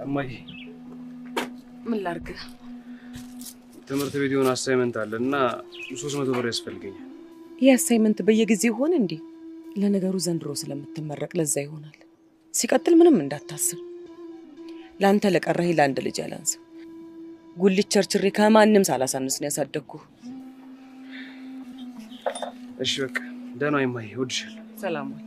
እማዬ ምን ላድርግ? ትምህርት ቤት የሆነ አሳይመንት አለና 300 ብር ያስፈልገኛል። ይህ አሳይመንት በየጊዜው ሆነ እንዴ? ለነገሩ ዘንድሮ ስለምትመረቅ ለዛ ይሆናል። ሲቀጥል ምንም እንዳታስብ። ለአንተ ለቀረህ ለአንድ ልጅ ያላንስ ጉልት ቸርችሬ ከማንም ሳላሳንስ ነው ያሳደግኩ። እሺ በቃ ደህና እማዬ፣ እወድሻለሁ። ሰላም ዋል።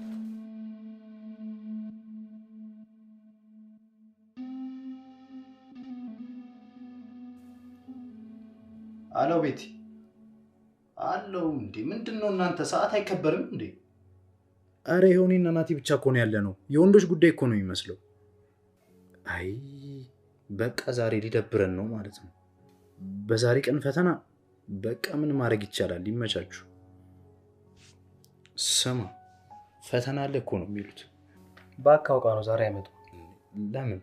አሎ ቤቲ አለው እንዴ? ምንድነው እናንተ ሰዓት አይከበርም እንዴ? አረ ይሁንና ናቲ ብቻ እኮ ነው ያለ ነው። የወንዶች ጉዳይ እኮ ነው የሚመስለው። አይ በቃ ዛሬ ሊደብረን ነው ማለት ነው። በዛሬ ቀን ፈተና። በቃ ምን ማድረግ ይቻላል? ይመቻችሁ። ስማ ፈተና አለ እኮ ነው የሚሉት። ባካውቃ ነው ዛሬ አይመጡ። ለምን?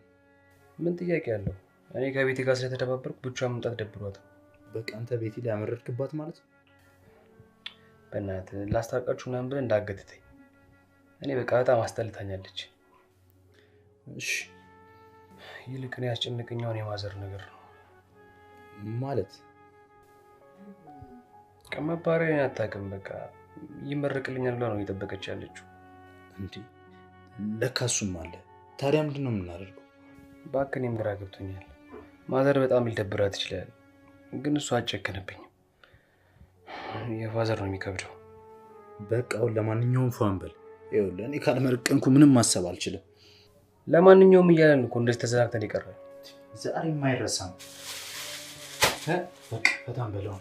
ምን ጥያቄ አለው? እኔ ከቤቴ ጋር ስለተደባበርኩ ብቻ መምጣት ደብሯት። በቃ አንተ ቤቲ ላይ አመረድክባት ማለት ነው። በእናትህ ላስታርቃችሁ ምናምን ብለህ እንዳገትተኝ። እኔ በቃ በጣም አስጠልታኛለች። እሺ ይልቅ እኔ ያስጨነቀኛውን የማዘር ነገር ነው ማለት። ከመባሪያን አታውቅም። በቃ ይመረቅልኛል ብላ ነው እየጠበቀች ያለችው። እንዴ ለካሱም አለ። ታዲያ ምንድን ነው የምናደርገው? እባክህ እኔም ግራ ገብቶኛል። ማዘር በጣም ሊደብራት ይችላል፣ ግን እሱ አጨከነብኝ። የፋዘር ነው የሚከብደው። በቃ አሁን ለማንኛውም ፏን በል። ይኸውልህ እኔ ካልመረቀንኩ ምንም ማሰብ አልችልም። ለማንኛውም እያለን እኮ እንደዚህ ተዘናግተን ይቀራል። ዛሬ የማይረሳም። በቃ በጣም በለው።